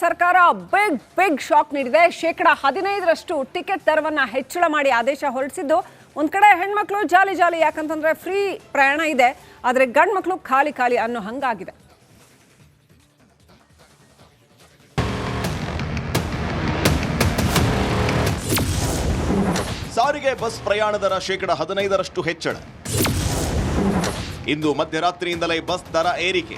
ಸರ್ಕಾರ big shock ನೀಡಿದೆ. 15% ticket ದರವನ್ನು ಹೆಚ್ಚಳ ಮಾಡಿ ಆದೇಶ ಹೊರಡಿಸಿದ್ದು. ಒಂದು ಕಡೆ ಹೆಣ್ಮಕ್ಳು ಜಾಲಿ ಯಾಕಂತಂದ್ರೆ ಫ್ರೀ ಪ್ರಯಾಣ ಇದೆ, ಆದರೆ ಗಂಡು ಮಕ್ಕಳು ಖಾಲಿ ಅನ್ನೋ ಹಂಗಾಗಿದೆ. ಸಾರಿಗೆ ಬಸ್ ಪ್ರಯಾಣ ದರ 15% ಹೆಚ್ಚಳ. ಇಂದು ಮಧ್ಯರಾತ್ರಿಯಿಂದಲೇ ಬಸ್ ದರ ಏರಿಕೆ.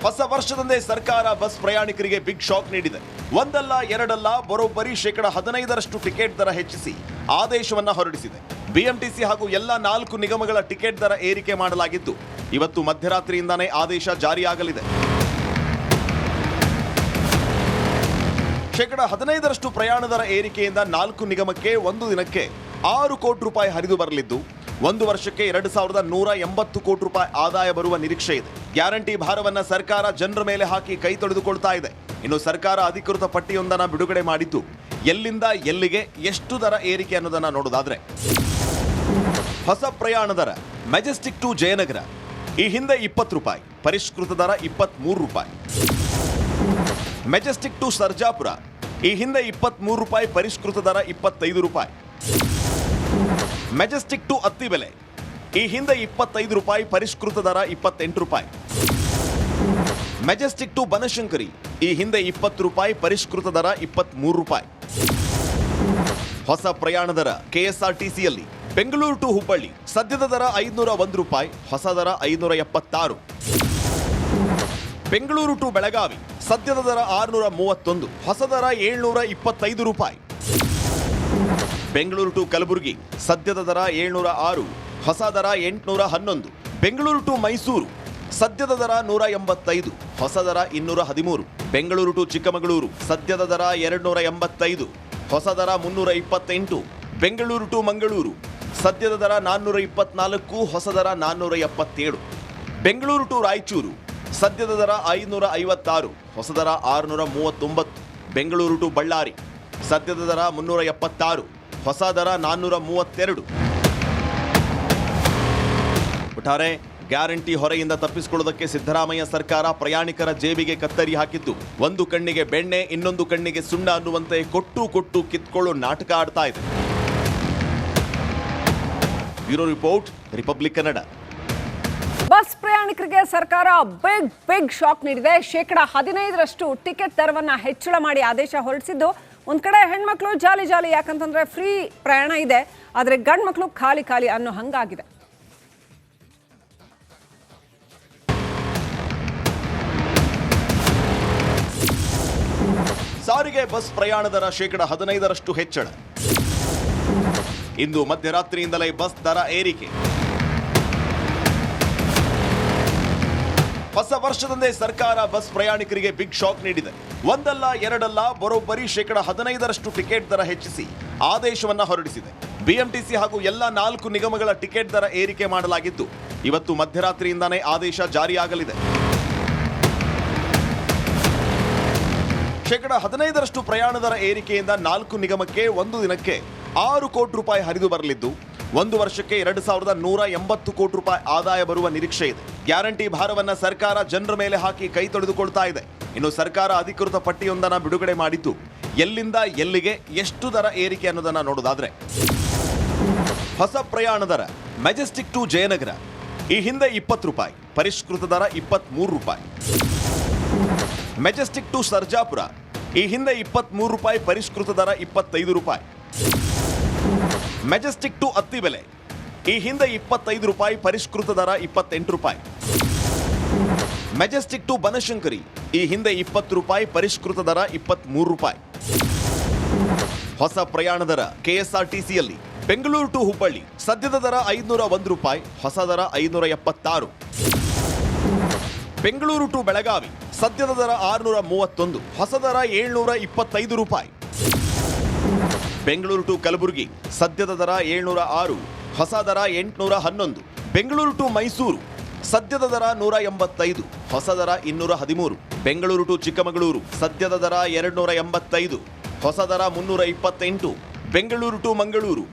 ಹೊಸ ವರ್ಷದಂದೇ ಸರ್ಕಾರ ಬಸ್ ಪ್ರಯಾಣಿಕರಿಗೆ ಬಿಗ್ ಶಾಕ್ ನೀಡಿದೆ. ಒಂದಲ್ಲ ಎರಡಲ್ಲ, ಬರೋಬ್ಬರಿ 15% ಟಿಕೆಟ್ ದರ ಹೆಚ್ಚಿಸಿ ಆದೇಶವನ್ನ ಹೊರಡಿಸಿದೆ. ಬಿಎಂಟಿಸಿ ಹಾಗೂ ಎಲ್ಲ 4 ನಿಗಮಗಳ ಟಿಕೆಟ್ ದರ ಏರಿಕೆ ಮಾಡಲಾಗಿದ್ದು, ಇವತ್ತು ಮಧ್ಯರಾತ್ರಿಯಿಂದಲೇ ಆದೇಶ ಜಾರಿಯಾಗಲಿದೆ. 15% ಪ್ರಯಾಣ ದರ ಏರಿಕೆಯಿಂದ 4 ನಿಗಮಕ್ಕೆ ಒಂದು ದಿನಕ್ಕೆ 6 ಕೋಟಿ ರೂಪಾಯಿ ಹರಿದು ಬರಲಿದ್ದು, ಒಂದು ವರ್ಷಕ್ಕೆ 2180 ಕೋಟಿ ರೂಪಾಯಿ ಆದಾಯ ಬರುವ ನಿರೀಕ್ಷೆ ಇದೆ. ಗ್ಯಾರಂಟಿ ಭಾರವನ್ನ ಸರ್ಕಾರ ಜನರ ಮೇಲೆ ಹಾಕಿ ಕೈ ತೊಳೆದುಕೊಳ್ತಾ ಇದೆ. ಇನ್ನು ಸರ್ಕಾರ ಅಧಿಕೃತ ಪಟ್ಟಿಯೊಂದನ್ನು ಬಿಡುಗಡೆ ಮಾಡಿದ್ದು, ಎಲ್ಲಿಂದ ಎಲ್ಲಿಗೆ ಎಷ್ಟು ದರ ಏರಿಕೆ ಅನ್ನೋದನ್ನ ನೋಡೋದಾದ್ರೆ, ಹೊಸ ಪ್ರಯಾಣ ದರ ಮೆಜೆಸ್ಟಿಕ್ ಟು ಜಯನಗರ ಈ ಹಿಂದೆ 20 ರೂಪಾಯಿ, ಪರಿಷ್ಕೃತ ದರ 23 ರೂಪಾಯಿ. ಮೆಜೆಸ್ಟಿಕ್ ಟು ಸರ್ಜಾಪುರ ಈ ಹಿಂದೆ 23 ರೂಪಾಯಿ, ಪರಿಷ್ಕೃತ ದರ 25 ರೂಪಾಯಿ. ಮೆಜೆಸ್ಟಿಕ್ ಟು ಅತ್ತಿಬೆಲೆ ಈ ಹಿಂದೆ 25 ರೂಪಾಯಿ, ಪರಿಷ್ಕೃತ ದರ 28 ರೂಪಾಯಿ. ಮೆಜೆಸ್ಟಿಕ್ ಟು ಬನಶಂಕರಿ ಈ ಹಿಂದೆ 20 ರೂಪಾಯಿ, ಪರಿಷ್ಕೃತ ದರ 23 ರೂಪಾಯಿ. ಹೊಸ ಪ್ರಯಾಣ ದರ ಕೆಎಸ್ಆರ್ಟಿಸಿಯಲ್ಲಿ ಬೆಂಗಳೂರು ಟು ಹುಬ್ಬಳ್ಳಿ ಸದ್ಯದ ದರ 501 ರೂಪಾಯಿ, ಹೊಸ ದರ 576. ಬೆಂಗಳೂರು ಟು ಬೆಳಗಾವಿ ಸದ್ಯದ ದರ 631, ಹೊಸ ದರ 725 ರೂಪಾಯಿ. ಬೆಂಗಳೂರು ಟು ಕಲಬುರಗಿ ಸದ್ಯದ ದರ 706, ಹೊಸ ದರ 811. ಬೆಂಗಳೂರು ಟು ಮೈಸೂರು ಸದ್ಯದ ದರ 185, ಹೊಸ ದರ 213. ಬೆಂಗಳೂರು ಟು ಚಿಕ್ಕಮಗಳೂರು ಸದ್ಯದ ದರ 285, ಹೊಸ ದರ 328. ಬೆಂಗಳೂರು ಟು ಮಂಗಳೂರು ಸದ್ಯದ ದರ 424, ಹೊಸ ದರ 477. ಬೆಂಗಳೂರು ಟು ರಾಯಚೂರು ಸದ್ಯದ ದರ 556, ಹೊಸ ದರ 639. ಬೆಂಗಳೂರು ಟು ಬಳ್ಳಾರಿ ಸದ್ಯದ ದರ 376, ಹೊಸ ದರ 432. ಒಟ್ಟಾರೆ ಗ್ಯಾರಂಟಿ ಹೊರೆಯಿಂದ ತಪ್ಪಿಸಿಕೊಳ್ಳುವುದಕ್ಕೆ ಸಿದ್ದರಾಮಯ್ಯ ಸರ್ಕಾರ ಪ್ರಯಾಣಿಕರ ಜೇಬಿಗೆ ಕತ್ತರಿ ಹಾಕಿದ್ದು, ಒಂದು ಕಣ್ಣಿಗೆ ಬೆಣ್ಣೆ ಇನ್ನೊಂದು ಕಣ್ಣಿಗೆ ಸುಣ್ಣ ಅನ್ನುವಂತೆ ಕೊಟ್ಟು ಕಿತ್ಕೊಳ್ಳೋ ನಾಟಕ ಆಡ್ತಾ ಇದೆ. Bureau report, republic Kannada. Bus ಪ್ರಯಾಣಿಕರಿಗೆ ಸರ್ಕಾರ ಬಿಗ್ ಶಾಕ್ ನೀಡಿದೆ. 15% ಟಿಕೆಟ್ ದರವನ್ನು ಹೆಚ್ಚಳ ಮಾಡಿ ಆದೇಶ ಹೊರಡಿಸಿದ್ದು. ಒಂದು ಕಡೆ ಹೆಣ್ಮಕ್ಳು ಜಾಲಿ ಯಾಕಂತಂದ್ರೆ ಫ್ರೀ ಪ್ರಯಾಣ ಇದೆ, ಆದರೆ ಗಂಡು ಮಕ್ಕಳು ಖಾಲಿ ಅನ್ನೋ ಹಂಗಾಗಿದೆ. ಸಾರಿಗೆ ಬಸ್ ಪ್ರಯಾಣ ದರ 15% ಹೆಚ್ಚಳ. ಇಂದು ಮಧ್ಯರಾತ್ರಿಯಿಂದಲೇ ಬಸ್ ದರ ಏರಿಕೆ. ಹೊಸ ವರ್ಷದಂದೇ ಸರ್ಕಾರ ಬಸ್ ಪ್ರಯಾಣಿಕರಿಗೆ ಬಿಗ್ ಶಾಕ್ ನೀಡಿದೆ. ಒಂದಲ್ಲ ಎರಡಲ್ಲ, ಬರೋಬ್ಬರಿ 15% ಟಿಕೆಟ್ ದರ ಹೆಚ್ಚಿಸಿ ಆದೇಶವನ್ನ ಹೊರಡಿಸಿದೆ. ಬಿಎಂಟಿಸಿ ಹಾಗೂ ಎಲ್ಲ 4 ನಿಗಮಗಳ ಟಿಕೆಟ್ ದರ ಏರಿಕೆ ಮಾಡಲಾಗಿದ್ದು, ಇವತ್ತು ಮಧ್ಯರಾತ್ರಿಯಿಂದಲೇ ಆದೇಶ ಜಾರಿಯಾಗಲಿದೆ. 15% ಪ್ರಯಾಣ ದರ ಏರಿಕೆಯಿಂದ 4 ನಿಗಮಕ್ಕೆ ಒಂದು ದಿನಕ್ಕೆ 6 ಕೋಟಿ ರೂಪಾಯಿ ಹರಿದು ಬರಲಿದ್ದು, ಒಂದು ವರ್ಷಕ್ಕೆ 2180 ಕೋಟಿ ರೂಪಾಯಿ ಆದಾಯ ಬರುವ ನಿರೀಕ್ಷೆ ಇದೆ. ಗ್ಯಾರಂಟಿ ಭಾರವನ್ನ ಸರ್ಕಾರ ಜನರ ಮೇಲೆ ಹಾಕಿ ಕೈ ತೊಳೆದುಕೊಳ್ತಾ ಇದೆ. ಇನ್ನು ಸರ್ಕಾರ ಅಧಿಕೃತ ಪಟ್ಟಿಯೊಂದನ್ನು ಬಿಡುಗಡೆ ಮಾಡಿದ್ದು, ಎಲ್ಲಿಂದ ಎಲ್ಲಿಗೆ ಎಷ್ಟು ದರ ಏರಿಕೆ ಅನ್ನೋದನ್ನ ನೋಡೋದಾದ್ರೆ, ಹೊಸ ಪ್ರಯಾಣ ದರ ಮೆಜೆಸ್ಟಿಕ್ ಟು ಜಯನಗರ ಈ ಹಿಂದೆ 20 ರೂಪಾಯಿ, ಪರಿಷ್ಕೃತ ದರ 23 ರೂಪಾಯಿ. ಮೆಜೆಸ್ಟಿಕ್ ಟು ಸರ್ಜಾಪುರ ಈ ಹಿಂದೆ 23 ರೂಪಾಯಿ, ಪರಿಷ್ಕೃತ ದರ 25 ರೂಪಾಯಿ. ಮೆಜೆಸ್ಟಿಕ್ ಟು ಅತ್ತಿಬೆಲೆ ಈ ಹಿಂದೆ 25 ರೂಪಾಯಿ, ಪರಿಷ್ಕೃತ ದರ 28 ರೂಪಾಯಿ. ಮೆಜೆಸ್ಟಿಕ್ ಟು ಬನಶಂಕರಿ ಈ ಹಿಂದೆ 20 ರೂಪಾಯಿ, ಪರಿಷ್ಕೃತ ದರ 23 ರೂಪಾಯಿ. ಹೊಸ ಪ್ರಯಾಣ ದರ ಕೆಎಸ್ಆರ್ಟಿಸಿಯಲ್ಲಿ ಬೆಂಗಳೂರು ಟು ಹುಬ್ಬಳ್ಳಿ ಸದ್ಯದ ದರ 501 ರೂಪಾಯಿ, ಹೊಸ ದರ 576. ಬೆಂಗಳೂರು ಟು ಬೆಳಗಾವಿ ಸದ್ಯದ ದರ 631, ಹೊಸ ದರ 725 ರೂಪಾಯಿ. ಬೆಂಗಳೂರು ಟು ಕಲಬುರಗಿ ಸದ್ಯದ ದರ 706, ಹೊಸ ದರ 811. ಬೆಂಗಳೂರು ಟು ಮೈಸೂರು ಸದ್ಯದ ದರ 185, ಹೊಸ ದರ 213. ಬೆಂಗಳೂರು ಟು ಚಿಕ್ಕಮಗಳೂರು ಸದ್ಯದ ದರ 285, ಹೊಸ ದರ 328. ಬೆಂಗಳೂರು ಟು ಮಂಗಳೂರು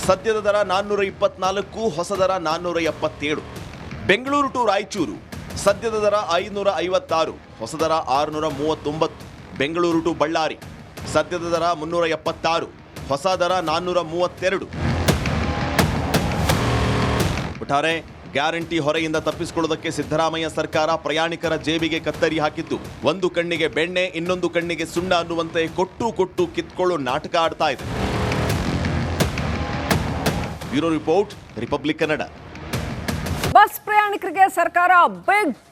ಸದ್ಯದ ದರ 424, ಹೊಸ ದರ 477. ಬೆಂಗಳೂರು ಟು ರಾಯಚೂರು ಸದ್ಯದ ದರ 556, ಹೊಸ ದರ 639. ಬೆಂಗಳೂರು ಟು ಬಳ್ಳಾರಿ ಸದ್ಯದ ದರ 376, ಹೊಸ ದರ 432. ಒಟ್ಟಾರೆ ಗ್ಯಾರಂಟಿ ಹೊರೆಯಿಂದ ತಪ್ಪಿಸಿಕೊಳ್ಳೋದಕ್ಕೆ ಸಿದ್ದರಾಮಯ್ಯ ಸರ್ಕಾರ ಪ್ರಯಾಣಿಕರ ಜೇಬಿಗೆ ಕತ್ತರಿ ಹಾಕಿದ್ದು, ಒಂದು ಕಣ್ಣಿಗೆ ಬೆಣ್ಣೆ ಇನ್ನೊಂದು ಕಣ್ಣಿಗೆ ಸುಣ್ಣ ಅನ್ನುವಂತೆ ಕೊಟ್ಟು ಕಿತ್ಕೊಳ್ಳೋ ನಾಟಕ ಆಡ್ತಾ ಇದೆ. Bureau report, republic Kannada. Bus ಪ್ರಯಾಣಿಕರಿಗೆ ಸರ್ಕಾರ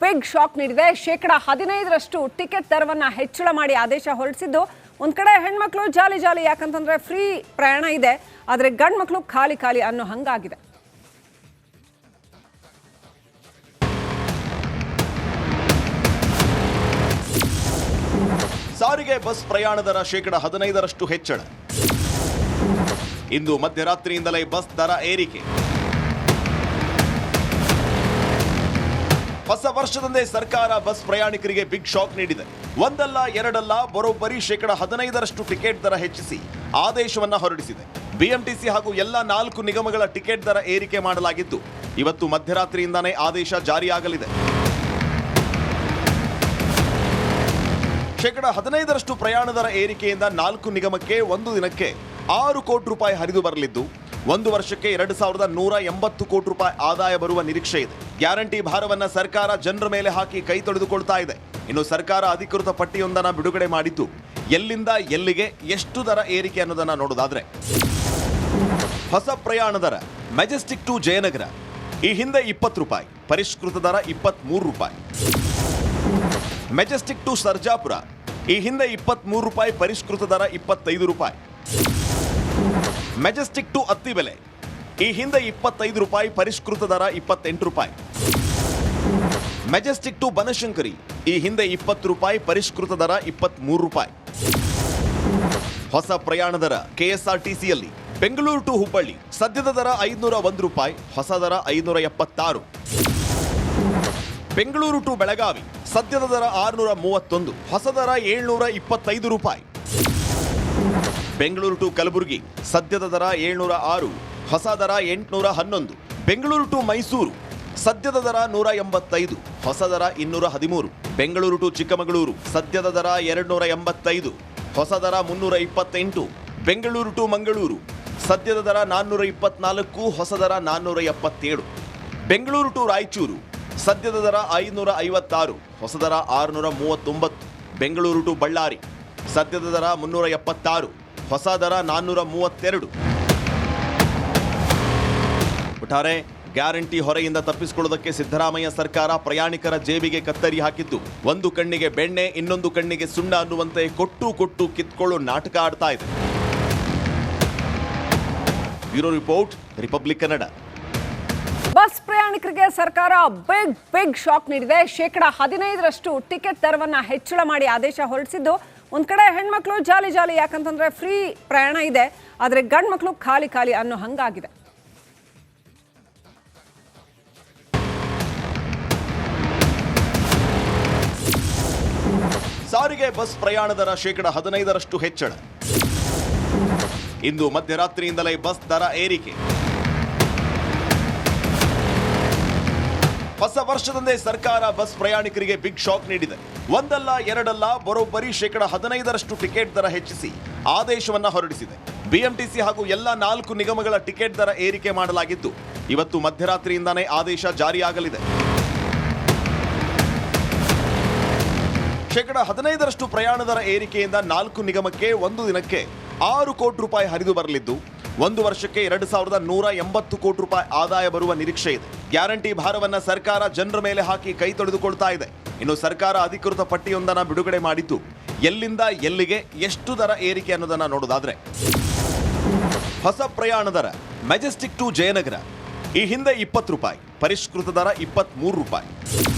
ಬಿಗ್ ಶಾಕ್ ನೀಡಿದೆ. 15% ಟಿಕೆಟ್ ದರವನ್ನ ಹೆಚ್ಚಳ ಮಾಡಿ ಆದೇಶ ಹೊರಡಿಸಿದ್ದು, ಒಂದ್ ಕಡೆ ಹೆಣ್ಮಕ್ಳು ಜಾಲಿ ಯಾಕಂತಂದ್ರೆ ಫ್ರೀ ಪ್ರಯಾಣ ಇದೆ, ಆದ್ರೆ ಗಂಡ್ ಮಕ್ಳು ಖಾಲಿ ಅನ್ನೋ ಹಂಗಾಗಿದೆ. ಸಾರಿಗೆ ಬಸ್ ಪ್ರಯಾಣ ದರ 15% ಹೆಚ್ಚಳ. ಇಂದು ಮಧ್ಯರಾತ್ರಿಯಿಂದಲೇ ಬಸ್ ದರ ಏರಿಕೆ. ಹೊಸ ವರ್ಷದಂದೇ ಸರ್ಕಾರ ಬಸ್ ಪ್ರಯಾಣಿಕರಿಗೆ ಬಿಗ್ ಶಾಕ್ ನೀಡಿದೆ. ಒಂದಲ್ಲ ಎರಡಲ್ಲ, ಬರೋಬ್ಬರಿ 15% ಟಿಕೆಟ್ ದರ ಹೆಚ್ಚಿಸಿ ಆದೇಶವನ್ನ ಹೊರಡಿಸಿದೆ. ಬಿಎಂಟಿಸಿ ಹಾಗೂ ಎಲ್ಲ 4 ನಿಗಮಗಳ ಟಿಕೆಟ್ ದರ ಏರಿಕೆ ಮಾಡಲಾಗಿದ್ದು, ಇವತ್ತು ಮಧ್ಯರಾತ್ರಿಯಿಂದಾನೇ ಆದೇಶ ಜಾರಿಯಾಗಲಿದೆ. 15% ಪ್ರಯಾಣ ದರ ಏರಿಕೆಯಿಂದ 4 ನಿಗಮಕ್ಕೆ ಒಂದು ದಿನಕ್ಕೆ 6 ಕೋಟಿ ರೂಪಾಯಿ ಹರಿದು ಬರಲಿದ್ದು, ಒಂದು ವರ್ಷಕ್ಕೆ 2180 ಕೋಟಿ ರೂಪಾಯಿ ಆದಾಯ ಬರುವ ನಿರೀಕ್ಷೆ ಇದೆ. ಗ್ಯಾರಂಟಿ ಭಾರವನ್ನ ಸರ್ಕಾರ ಜನರ ಮೇಲೆ ಹಾಕಿ ಕೈ ತೊಳೆದುಕೊಳ್ತಾ ಇದೆ. ಇನ್ನು ಸರ್ಕಾರ ಅಧಿಕೃತ ಪಟ್ಟಿಯೊಂದನ್ನು ಬಿಡುಗಡೆ ಮಾಡಿದ್ದು, ಎಲ್ಲಿಂದ ಎಲ್ಲಿಗೆ ಎಷ್ಟು ದರ ಏರಿಕೆ ಅನ್ನೋದನ್ನ ನೋಡೋದಾದ್ರೆ, ಹೊಸ ಪ್ರಯಾಣ ದರ ಮೆಜೆಸ್ಟಿಕ್ ಟು ಜಯನಗರ ಈ ಹಿಂದೆ 20 ರೂಪಾಯಿ, ಪರಿಷ್ಕೃತ ದರ 23 ರೂಪಾಯಿ. ಮೆಜೆಸ್ಟಿಕ್ ಟು ಸರ್ಜಾಪುರ ಈ ಹಿಂದೆ 23 ರೂಪಾಯಿ, ಪರಿಷ್ಕೃತ ದರ 25 ರೂಪಾಯಿ. ಮೆಜೆಸ್ಟಿಕ್ ಟು ಅತ್ತಿಬೆಲೆ ಈ ಹಿಂದೆ 25 ರೂಪಾಯಿ, ಪರಿಷ್ಕೃತ ದರ 28 ರೂಪಾಯಿ. ಮೆಜೆಸ್ಟಿಕ್ ಟು ಬನಶಂಕರಿ ಈ ಹಿಂದೆ 20 ರೂಪಾಯಿ, ಪರಿಷ್ಕೃತ ದರ 23 ರೂಪಾಯಿ. ಹೊಸ ಪ್ರಯಾಣ ದರ ಕೆಎಸ್ಆರ್ಟಿಸಿಯಲ್ಲಿ ಬೆಂಗಳೂರು ಟು ಹುಬ್ಬಳ್ಳಿ ಸದ್ಯದ ದರ 501 ರೂಪಾಯಿ, ಹೊಸ ದರ 576. ಬೆಂಗಳೂರು ಟು ಬೆಳಗಾವಿ ಸದ್ಯದ ದರ 631, ಹೊಸ ದರ 725 ರೂಪಾಯಿ. ಬೆಂಗಳೂರು ಟು ಕಲಬುರಗಿ ಸದ್ಯದ ದರ 706, ಹೊಸ ದರ 811. ಬೆಂಗಳೂರು ಟು ಮೈಸೂರು ಸದ್ಯದ ದರ 185, ಹೊಸ ದರ 213. ಬೆಂಗಳೂರು ಟು ಚಿಕ್ಕಮಗಳೂರು ಸದ್ಯದ ದರ 285, ಹೊಸ ದರ 328. ಬೆಂಗಳೂರು ಟು ಮಂಗಳೂರು ಸದ್ಯದ ದರ 424, ಹೊಸ ದರ 477. ಬೆಂಗಳೂರು ಟು ರಾಯಚೂರು ಸದ್ಯದ ದರ 556, ಹೊಸ ದರ 639. ಬೆಂಗಳೂರು ಟು ಬಳ್ಳಾರಿ ಸದ್ಯದ ದರ 376, ಹೊಸ ದರ 432. ಒಟ್ಟಾರೆ ಗ್ಯಾರಂಟಿ ಹೊರೆಯಿಂದ ತಪ್ಪಿಸಿಕೊಳ್ಳೋದಕ್ಕೆ ಸಿದ್ದರಾಮಯ್ಯ ಸರ್ಕಾರ ಪ್ರಯಾಣಿಕರ ಜೇಬಿಗೆ ಕತ್ತರಿ ಹಾಕಿದ್ದು, ಒಂದು ಕಣ್ಣಿಗೆ ಬೆಣ್ಣೆ ಇನ್ನೊಂದು ಕಣ್ಣಿಗೆ ಸುಣ್ಣ ಅನ್ನುವಂತೆ ಕೊಟ್ಟು ಕಿತ್ಕೊಳ್ಳೋ ನಾಟಕ ಆಡ್ತಾ ಇದೆ. Bureau report, republic Kannada. Bus ಪ್ರಯಾಣಿಕರಿಗೆ ಸರ್ಕಾರ ಬಿಗ್ ಶಾಕ್ ನೀಡಿದೆ. 15% ಟಿಕೆಟ್ ದರವನ್ನ ಹೆಚ್ಚಳ ಮಾಡಿ ಆದೇಶ ಹೊರಡಿಸಿದ್ದು, ಒಂದ್ ಕಡೆ ಹೆಣ್ಮಕ್ಳು ಜಾಲಿ ಯಾಕಂತಂದ್ರೆ ಫ್ರೀ ಪ್ರಯಾಣ ಇದೆ, ಆದ್ರೆ ಗಂಡ್ ಮಕ್ಳು ಖಾಲಿ ಅನ್ನೋ ಹಂಗಾಗಿದೆ. ಸಾರಿಗೆ ಬಸ್ ಪ್ರಯಾಣ ದರ 15% ಹೆಚ್ಚಳ. ಇಂದು ಮಧ್ಯರಾತ್ರಿಯಿಂದಲೇ ಬಸ್ ದರ ಏರಿಕೆ. ಹೊಸ ವರ್ಷದಂದೇ ಸರ್ಕಾರ ಬಸ್ ಪ್ರಯಾಣಿಕರಿಗೆ ಬಿಗ್ ಶಾಕ್ ನೀಡಿದೆ. ಒಂದಲ್ಲ ಎರಡಲ್ಲ, ಬರೋಬ್ಬರಿ 15% ಟಿಕೆಟ್ ದರ ಹೆಚ್ಚಿಸಿ ಆದೇಶವನ್ನ ಹೊರಡಿಸಿದೆ. ಬಿಎಂಟಿಸಿ ಹಾಗೂ ಎಲ್ಲ 4 ನಿಗಮಗಳ ಟಿಕೆಟ್ ದರ ಏರಿಕೆ ಮಾಡಲಾಗಿದ್ದು, ಇವತ್ತು ಮಧ್ಯರಾತ್ರಿಯಿಂದಾನೇ ಆದೇಶ ಜಾರಿಯಾಗಲಿದೆ. 15% ಪ್ರಯಾಣ ದರ ಏರಿಕೆಯಿಂದ 4 ನಿಗಮಕ್ಕೆ ಒಂದು ದಿನಕ್ಕೆ 6 ಕೋಟಿ ರೂಪಾಯಿ ಹರಿದು ಬರಲಿದ್ದು, ಒಂದು ವರ್ಷಕ್ಕೆ 2180 ಕೋಟಿ ರೂಪಾಯಿ ಆದಾಯ ಬರುವ ನಿರೀಕ್ಷೆ ಇದೆ. ಗ್ಯಾರಂಟಿ ಭಾರವನ್ನ ಸರ್ಕಾರ ಜನರ ಮೇಲೆ ಹಾಕಿ ಕೈ ತೊಳೆದುಕೊಳ್ತಾ ಇದೆ. ಇನ್ನು ಸರ್ಕಾರ ಅಧಿಕೃತ ಪಟ್ಟಿಯೊಂದನ್ನು ಬಿಡುಗಡೆ ಮಾಡಿದ್ದು, ಎಲ್ಲಿಂದ ಎಲ್ಲಿಗೆ ಎಷ್ಟು ದರ ಏರಿಕೆ ಅನ್ನೋದನ್ನ ನೋಡೋದಾದ್ರೆ, ಹೊಸ ಪ್ರಯಾಣ ದರ ಮೆಜೆಸ್ಟಿಕ್ ಟು ಜಯನಗರ ಈ ಹಿಂದೆ 20 ರೂಪಾಯಿ, ಪರಿಷ್ಕೃತ ದರ 23 ರೂಪಾಯಿ.